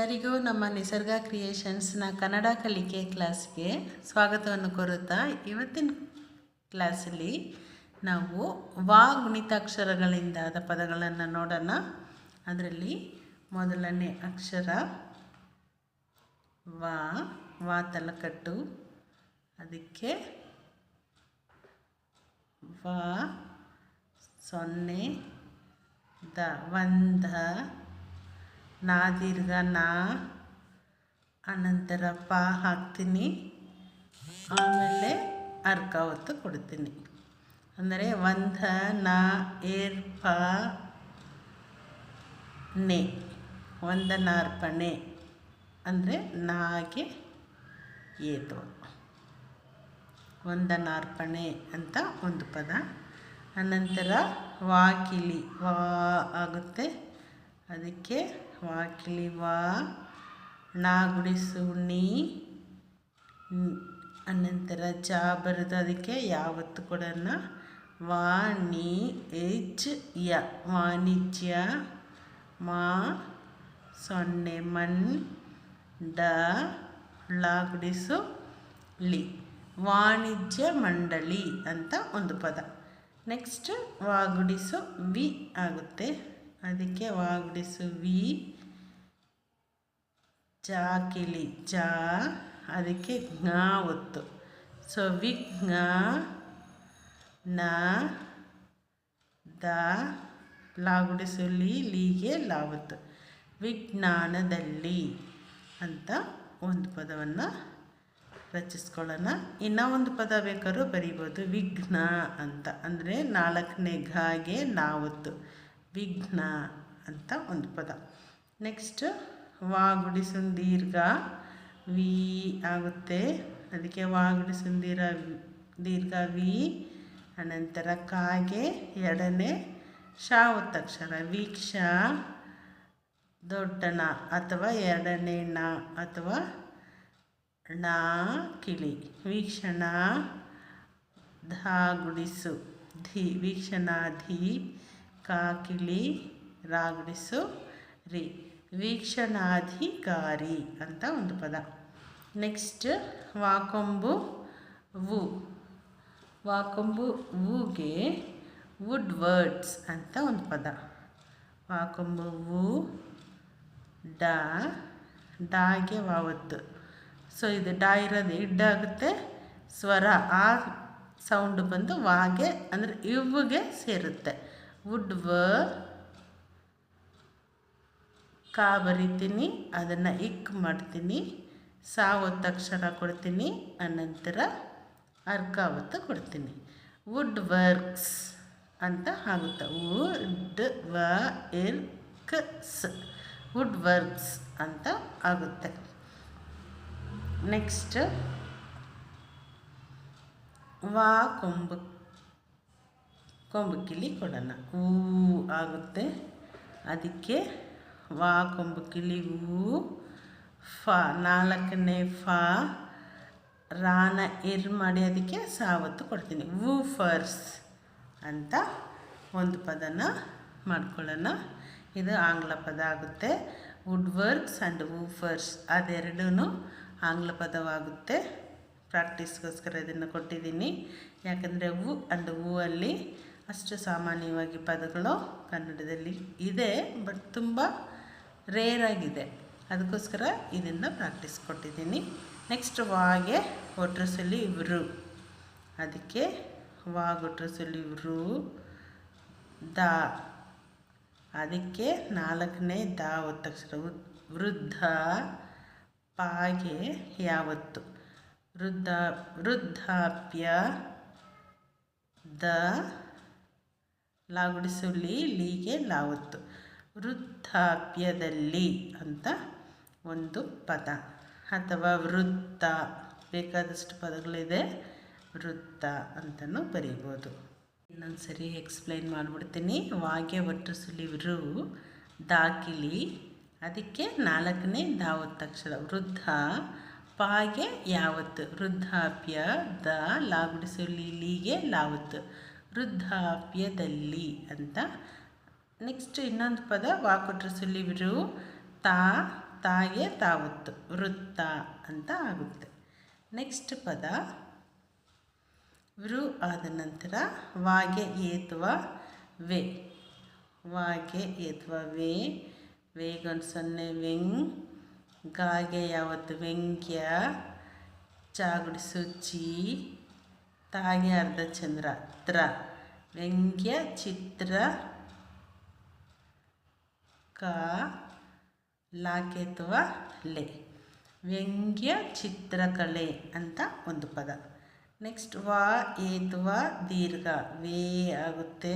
ಎಲ್ಲರಿಗೂ ನಮ್ಮ ನಿಸರ್ಗ ಕ್ರಿಯೇಷನ್ಸ್ನ ಕನ್ನಡ ಕಲಿಕೆ ಕ್ಲಾಸ್ಗೆ ಸ್ವಾಗತವನ್ನು ಕೋರುತ್ತಾ ಇವತ್ತಿನ ಕ್ಲಾಸಲ್ಲಿ ನಾವು ವಾ ಗುಣಿತಾಕ್ಷರಗಳಿಂದಾದ ಪದಗಳನ್ನು ನೋಡೋಣ. ಅದರಲ್ಲಿ ಮೊದಲನೇ ಅಕ್ಷರ ವಾ, ವಾ ತಲಕಟ್ಟು, ಅದಕ್ಕೆ ವಾ ಸೊನ್ನೆ ದ ವಂದ, ನಾ ದೀರ್ಘ ನಾ, ಅನಂತರ ಪ ಹಾಕ್ತೀನಿ, ಆಮೇಲೆ ಅರ್ಕ ಒತ್ತು ಕೊಡ್ತೀನಿ. ಅಂದರೆ ವಂದ ನ ಏರ್ ಪ ನೆ, ವಂದನಾರ್ಪಣೆ ಅಂದರೆ ನಾಗೆ ಏತು, ವಂದನಾರ್ಪಣೆ ಅಂತ ಒಂದು ಪದ. ಅನಂತರ ವಾಕಿಲಿ ವಾ ಆಗುತ್ತೆ, ಅದಕ್ಕೆ ವಾಕಿಲಿ ವಾ, ನಾ ಗುಡಿಸು ನೀ, ಅನಂತರ ಜ ಬರೋದು, ಅದಕ್ಕೆ ಯಾವತ್ತು ಕೊಡೋಣ ವಾಣಿ ಎಚ್ ಯ, ವಾಣಿಜ್ಯ, ಮಾ ಸೊನ್ನೆ ಮಣ್, ಡ ಳ ಗುಡಿಸು ಲಿ, ವಾಣಿಜ್ಯ ಮಂಡಳಿ ಅಂತ ಒಂದು ಪದ. ನೆಕ್ಸ್ಟ್ ವಾ ಗುಡಿಸು ವಿ ಆಗುತ್ತೆ, ಅದಕ್ಕೆ ವಾ ಗುಡಿಸು ವಿ, ಜಾಕಿಲಿ ಜಾ, ಅದಕ್ಕೆ ಜ್ಞ ಒತ್ತು, ಸೊ ವಿಜ್ಞ ನ ದ ಲಾ ಗುಡಿಸು ಲಿ, ಲೀಗೆ ಲಾವತ್ತು, ವಿಜ್ಞಾನದಲ್ಲಿ ಅಂತ ಒಂದು ಪದವನ್ನು ರಚಿಸ್ಕೊಳ್ಳೋಣ. ಇನ್ನೂ ಒಂದು ಪದ ಬೇಕಾದ್ರೂ ಬರಿಬೋದು, ವಿಘ್ನ ಅಂತ, ಅಂದರೆ ನಾಲ್ಕನೇ ಘಾಗೆ ನಾವತ್ತು, ವಿಘ್ನ ಅಂತ ಒಂದು ಪದ. ನೆಕ್ಸ್ಟ್ ವಾ ಗುಡಿಸು ದೀರ್ಘ ವಿ ಆಗುತ್ತೆ, ಅದಕ್ಕೆ ವಾ ಗುಡಿಸು ದೀರ್ಘ ವಿ, ಅನಂತರ ಕಾಗೆ ಎರಡನೇ ಶಾ ಒತ್ತಕ್ಷರ, ವೀಕ್ಷ ದೊಡ್ಡಣ ಅಥವಾ ಎರಡನೇ ಣ ಅಥವಾ ಣ ಕಿಳಿ, ವೀಕ್ಷಣ ಧ ಗುಡಿಸು ಧಿ, ವೀಕ್ಷಣಾಧಿ, ಕಾ ಕಿಳಿ ರಾ ಗುಡಿಸು ರಿ, ವೀಕ್ಷಣಾಧಿಕಾರಿ ಅಂತ ಒಂದು ಪದ. ನೆಕ್ಸ್ಟ್ ವಾಕೊಂಬು ವು, ವಾಕೊಂಬು ವುಗೆ ವುಡ್ ವರ್ಡ್ಸ್ ಅಂತ ಒಂದು ಪದ. ವಾಕೊಂಬು ವು, ಡ ಡಾಗೆ ವಾವತ್ತು, ಸೊ ಇದು ಡಾ ಇರೋದು ಇಡ್ಡಾಗುತ್ತೆ, ಸ್ವರ ಆ ಸೌಂಡ್ ಬಂದು ವಾಗೆ ಅಂದರೆ ಇವ್ಗೆ ಸೇರುತ್ತೆ. ವುಡ್ ವ ಕಾ ಬರಿತೀನಿ, ಅದನ್ನು ಇಕ್ ಮಾಡ್ತೀನಿ, ಸಾ ಒತ್ತಕ್ಷರ ಕೊಡ್ತೀನಿ, ಅನಂತರ ಅರ್ಕ ಒತ್ತು ಕೊಡ್ತೀನಿ, ವುಡ್ ವರ್ಕ್ಸ್ ಅಂತ ಆಗುತ್ತೆ. ವುಡ್ ವ ಇರ್ ಕ್ ಸ್, ವುಡ್ ವರ್ಕ್ಸ್ ಅಂತ ಆಗುತ್ತೆ. ನೆಕ್ಸ್ಟ್ ವಾ ಕೊಂಬು ಕಿಳಿ ಕೊಡೋಣ, ಹೂ ಆಗುತ್ತೆ, ಅದಕ್ಕೆ ವಾ ಕೊಂಬು ಕಿಳಿ ಹೂ, ಫ ನಾಲ್ಕನೇ ಫ, ರಾನ ಇರ್ ಮಾಡಿ ಅದಕ್ಕೆ ಸಾವತ್ತು ಕೊಡ್ತೀನಿ, ವೂಫರ್ಸ್ ಅಂತ ಒಂದು ಪದನ ಮಾಡ್ಕೊಳ್ಳೋಣ. ಇದು ಆಂಗ್ಲ ಪದ ಆಗುತ್ತೆ. ವುಡ್ ವರ್ಕ್ಸ್ ಆ್ಯಂಡ್ ವೂಫರ್ಸ್ ಅದೆರಡೂ ಆಂಗ್ಲ ಪದವಾಗುತ್ತೆ. ಪ್ರಾಕ್ಟೀಸ್ಗೋಸ್ಕರ ಇದನ್ನು ಕೊಟ್ಟಿದ್ದೀನಿ, ಯಾಕಂದರೆ ವು ಆ್ಯಂಡ್ ಹೂ ಅಲ್ಲಿ ಅಷ್ಟು ಸಾಮಾನ್ಯವಾಗಿ ಪದಗಳು ಕನ್ನಡದಲ್ಲಿ ಇದೆ, ಬಟ್ ತುಂಬ ರೇರ್ ಆಗಿದೆ, ಅದಕ್ಕೋಸ್ಕರ ಇದನ್ನು ಪ್ರಾಕ್ಟೀಸ್ ಕೊಟ್ಟಿದ್ದೀನಿ. ನೆಕ್ಸ್ಟ್ ವಾಗೆ ಒಟ್ರಸಲಿ ವೃ, ಅದಕ್ಕೆ ವಾಗ್ ಒಟ್ರಸಲಿ ವೃ, ದ ಅದಕ್ಕೆ ನಾಲ್ಕನೇ ದ ಒತ್ತಕ್ಷರ, ವೃದ್ಧ, ಪಾಗೆ ಯಾವತ್ತು, ವೃದ್ಧಾಪ್ಯ, ದ ಲಾ ಗುಡಿಸು ಲಿ, ಲೀಗೆ ಲಾವತ್ತು, ವೃದ್ಧಾಪ್ಯದಲ್ಲಿ ಅಂತ ಒಂದು ಪದ. ಅಥವಾ ವೃತ್ತ, ಬೇಕಾದಷ್ಟು ಪದಗಳಿದೆ, ವೃತ್ತ ಅಂತಲೂ ಬರೀಬೋದು. ಇನ್ನೊಂದು ಸರಿ ಎಕ್ಸ್ಪ್ಲೈನ್ ಮಾಡಿಬಿಡ್ತೀನಿ. ವಾಗೆ ಒಟ್ರಸಲಿ ವೃ, ದಾಕಿಲಿ, ಅದಕ್ಕೆ ನಾಲ್ಕನೇ ದ ಒತ್ತಕ್ಷರ, ವೃದ್ಧ, ಪಾಗೆ ಯಾವತ್ತು, ವೃದ್ಧಾಪ್ಯ, ದ ಲಾ ಗುಡಿಸು ಲಿ, ಲೀಗೆ ಲಾವತ್ತು, ವೃದ್ಧಾಪ್ಯದಲ್ಲಿ ಅಂತ. ನೆಕ್ಸ್ಟ್ ಇನ್ನೊಂದು ಪದ ವಾ ಕೊಟ್ರಸಲಿ ವೃ, ತಾ ತಾಗೆ ತಾವತ್ತು ವೃತ್ತ ಅಂತ ಆಗುತ್ತೆ. ನೆಕ್ಸ್ಟ್ ಪದ ವೃ ಆದ ನಂತರ ವಾಗೆ ಏತ್ವ ವೇ, ವಾಗೆ ಏತ್ವ ವೇ, ವೇಗೊಂದು ಸೊನ್ನೆ ವೆಂಗ್, ಗಾಗೆ ಯಾವತ್ತು ವ್ಯಂಗ್ಯ, ಚಾಗುಡಿಸು ಚಿ, ತಾಗೆ ಅರ್ಧ ಚಂದ್ರ ತ್ರ, ವ್ಯಂಗ್ಯ ಚಿತ್ರ ಕ, ಲಾಕೆತ್ವ ಲೆ, ವ್ಯಂಗ್ಯ ಚಿತ್ರಕಲೆ ಅಂತ ಒಂದು ಪದ. ನೆಕ್ಸ್ಟ್ ವಾ ಏತ್ವ ದೀರ್ಘ ವೇ ಆಗುತ್ತೆ,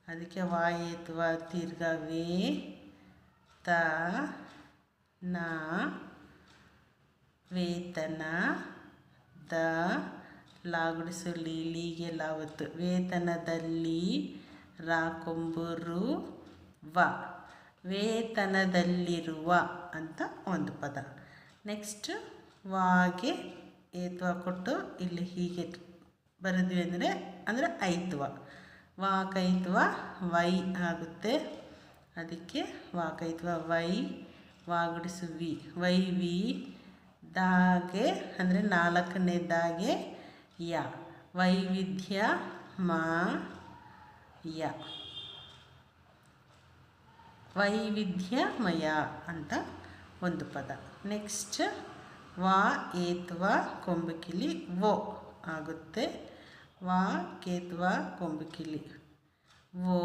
ಅದಕ್ಕೆ ವಾ ಏತ್ವ ದೀರ್ಘ ವೇ, ತ ನ ವೇತನ, ದ ಲಾಗುಡಿಸು ಲೀಗೆ ಲಾವತ್ತು ವೇತನದಲ್ಲಿ, ರಾಕೊಂಬರು ವ, ವೇತನದಲ್ಲಿರುವ ಅಂತ ಒಂದು ಪದ. ನೆಕ್ಸ್ಟ್ ವಾಗೆ ಏತ್ವ ಕೊಟ್ಟು ಇಲ್ಲಿ ಹೀಗೆ ಬರೆದ್ವಿ ಅಂದರೆ ಐತ್ವ, ವಾಕೈತ್ವ ವೈ ಆಗುತ್ತೆ, ಅದಕ್ಕೆ ವಾಕೈತ್ವ ವೈ, ವಾಗುಡಿಸು ವಿ, ವೈ ವಿ, ದಾಗೆ ಅಂದರೆ ನಾಲ್ಕನೇದಾಗೆ ಯ, ವೈವಿಧ್ಯ ಮ ಯ, ವೈವಿಧ್ಯಮಯ ಅಂತ ಒಂದು ಪದ. ನೆಕ್ಸ್ಟ್ ವಾ ಏತ್ವ ಕೊಂಬಕಿಲಿ ವೋ ಆಗುತ್ತೆ, ವಾ ಕೇತ್ವ ಕೊಂಬಕಿಲಿ ವೋ,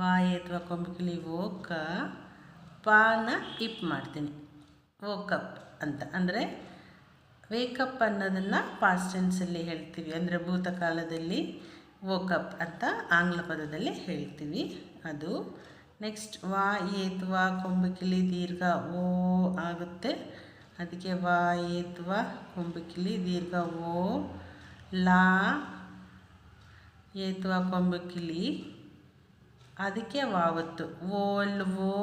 ವಾ ಏತ್ವ ಕೊಂಬಕಿಲಿ ವೋ ಕ, ಪಾನ ಇಪ್ ಮಾಡ್ತೀನಿ ವೋಕಪ್ ಅಂತ, ಅಂದರೆ ವೇಕಪ್ ಅನ್ನೋದನ್ನು ಪಾಸ್ಟ್ ಟೆನ್ಸಲ್ಲಿ ಹೇಳ್ತೀವಿ, ಅಂದರೆ ಭೂತಕಾಲದಲ್ಲಿ ವೋಕಪ್ ಅಂತ ಆಂಗ್ಲ ಪದದಲ್ಲಿ ಹೇಳ್ತೀವಿ ಅದು. ನೆಕ್ಸ್ಟ್ ವಾ ಏತ್ವ ಕೊಂಬಕಿಲಿ ದೀರ್ಘ ಓ ಆಗುತ್ತೆ, ಅದಕ್ಕೆ ವಾ ಏತ್ವ ಕೊಂಬಕಿಲಿ ದೀರ್ಘ ಓ, ಲಾ ಏತ್ವ ಕೊಂಬಕಿಲಿ ಅದಕ್ಕೆ ವಾವತ್ತು ಓಲ್ವೋ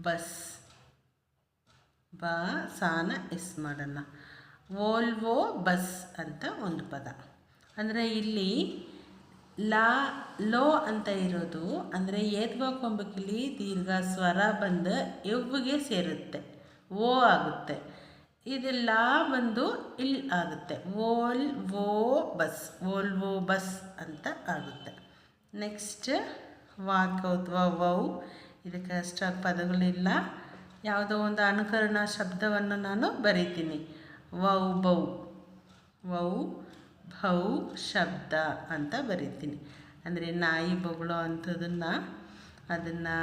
ಬಸ್, ಬ ಸಾನ ಎಸ್ ಮಾಡೋಣ, ವೋಲ್ವೋ ಬಸ್ ಅಂತ ಒಂದು ಪದ. ಅಂದರೆ ಇಲ್ಲಿ ಲಾ ಲೋ ಅಂತ ಇರೋದು ಅಂದರೆ ಏತ್ವ ಕೊಂಬಕಿಲಿ ದೀರ್ಘ ಸ್ವರ ಬಂದು ಎವ್ವಿಗೆ ಸೇರುತ್ತೆ, ಓ ಆಗುತ್ತೆ. ಇದು ಲಾ ಬಂದು ಇಲ್ ಆಗುತ್ತೆ, ಓಲ್ ವೋ ಬಸ್, ಓಲ್ವೋ ಬಸ್ ಅಂತ ಆಗುತ್ತೆ. ನೆಕ್ಸ್ಟ್ ವಾಕೌತ್ವ ವೌ, ಇದಕ್ಕೆ ಅಷ್ಟಾಗಿ ಪದಗಳಿಲ್ಲ, ಯಾವುದೋ ಒಂದು ಅನುಕರಣ ಶಬ್ದವನ್ನು ನಾನು ಬರೀತೀನಿ. ವೌ ಬೌ, ವೌ ಭೌ ಶಬ್ದ ಅಂತ ಬರೀತೀನಿ. ಅಂದರೆ ನಾಯಿ ಬೊಗಳೋ ಅಂಥದನ್ನು ಅದನ್ನು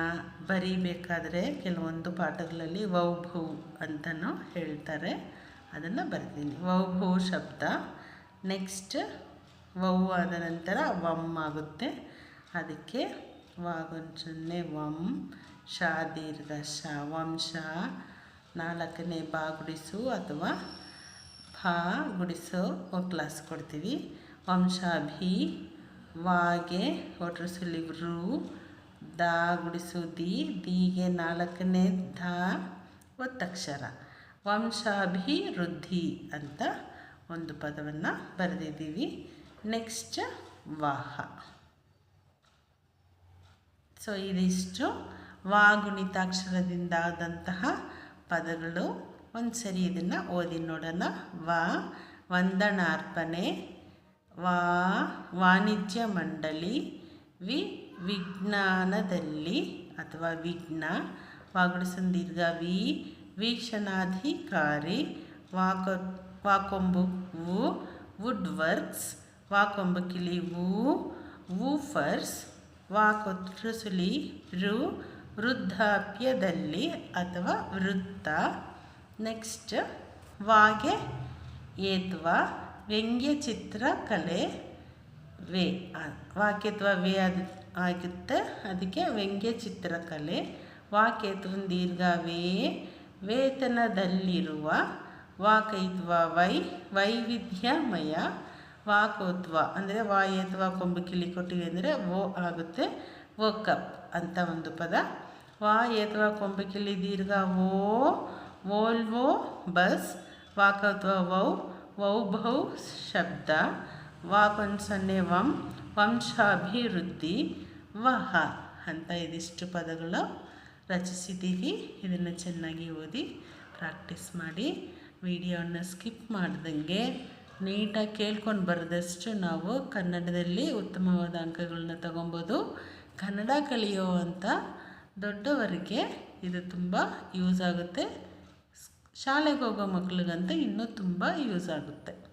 ಬರೀಬೇಕಾದ್ರೆ ಕೆಲವೊಂದು ಪಾಠಗಳಲ್ಲಿ ವೌ ಭೌ ಅಂತಲೂ ಹೇಳ್ತಾರೆ, ಅದನ್ನು ಬರ್ತೀನಿ ವೌ ಭೌ ಶಬ್ದ. ನೆಕ್ಸ್ಟ್ ವೌ ಆದ ನಂತರ ವಮ್ ಆಗುತ್ತೆ, ಅದಕ್ಕೆ ವಾಗೊಂಚನ್ನೆ ವಮ್, ಶಾ ದೀರ್ಘ ಶ, ವಂಶ, ನಾಲ್ಕನೇ ಬಾ ಗುಡಿಸು ಅಥವಾ ಭಾ ಗುಡಿಸೋ ಕ್ಲಾಸ್ ಕೊಡ್ತೀವಿ. ವಂಶಾಭಿ, ವಾಗೆ ಒಟ್ರು ಸುಲಿವ್ರು, ದಾ ಗುಡಿಸು ದಿ, ದಿಗೆ ನಾಲ್ಕನೇ ಧ ಒತ್ತಕ್ಷರ, ವಂಶಾಭಿವೃದ್ಧಿ ಅಂತ ಒಂದು ಪದವನ್ನು ಬರೆದಿದ್ದೀವಿ. ನೆಕ್ಸ್ಟ್ ವಾಹ. ಸೊ ಇದಿಷ್ಟು ವಾಗುಣಿತಾಕ್ಷರದಿಂದಾದಂತಹ ಪದಗಳು. ಒಂದು ಸರಿ ಇದನ್ನು ಓದಿ ನೋಡೋಣ. ವಾ ವಂದನಾರ್ಪಣೆ, ವಾ ವಾಣಿಜ್ಯ ಮಂಡಳಿ, ವಿ ವಿಜ್ಞಾನದಲ್ಲಿ ಅಥವಾ ವಿಘ್ನ, ವಾಗುಡಿಸನ್ ದೀರ್ಘ ವಿ ವೀಕ್ಷಣಾಧಿಕಾರಿ, ವಾಕೊಂಬು ವು ವುಡ್ ವರ್ಕ್ಸ್, ವಾಕೊಂಬಕಿಲಿ ವೂಫರ್ಸ್, ವಾಕೊತ್ರುಸುಲಿ ರು ವೃದ್ಧಾಪ್ಯದಲ್ಲಿ ಅಥವಾ ವೃತ್ತ. ನೆಕ್ಸ್ಟ್ ವಾಗೆ ಏತ್ವ ವ್ಯಂಗ್ಯ ಚಿತ್ರಕಲೆ, ವೇ ವಾಕ್ಯತ್ವ ವೇ ಆಗುತ್ತೆ, ಅದಕ್ಕೆ ವ್ಯಂಗ್ಯ ಚಿತ್ರಕಲೆ. ವಾಕ್ಯತ್ವ ದೀರ್ಘ ವೇ ವೇತನದಲ್ಲಿರುವ, ವಾಕೈತ್ವ ವೈ ವೈವಿಧ್ಯಮಯ, ವಾಕೋತ್ವ ಅಂದರೆ ವಾಯತ್ವ ಕೊಂಬಕಿಲಿ ಕೊಟ್ಟಿವಿ ಅಂದರೆ ಓ ಆಗುತ್ತೆ, ವೋಕಪ್ ಅಂತ ಒಂದು ಪದ. ವಾಯತ್ವ ಕೊಂಬಕಿಲಿ ದೀರ್ಘ ಓ ವೋಲ್ವೋ ಬಸ್, ವಾಕತ್ವ ವೌ ವೌಭೌ ಶಬ್ದ, ವಾಕೊಂದು ಸೊನ್ನೆ ವಂ ವಂಶಾಭಿವೃದ್ಧಿ, ವಹ ಅಂತ ಇದಿಷ್ಟು ಪದಗಳು. ರಚಿಸಿದ್ದೀವಿ. ಇದನ್ನು ಚೆನ್ನಾಗಿ ಓದಿ ಪ್ರಾಕ್ಟೀಸ್ ಮಾಡಿ. ವಿಡಿಯೋನ ಸ್ಕಿಪ್ ಮಾಡ್ದಂಗೆ ನೀಟಾಗಿ ಕೇಳ್ಕೊಂಡು ಬರೆದಷ್ಟು ನಾವು ಕನ್ನಡದಲ್ಲಿ ಉತ್ತಮವಾದ ಅಂಕಗಳನ್ನ ತಗೊಬೋದು. ಕನ್ನಡ ಕಲಿಯುವಂಥ ದೊಡ್ಡವರಿಗೆ ಇದು ತುಂಬ ಯೂಸ್ ಆಗುತ್ತೆ. ಶಾಲೆಗೆ ಹೋಗೋ ಮಕ್ಳಿಗಂತೂ ಇನ್ನೂ ತುಂಬ ಯೂಸ್ ಆಗುತ್ತೆ.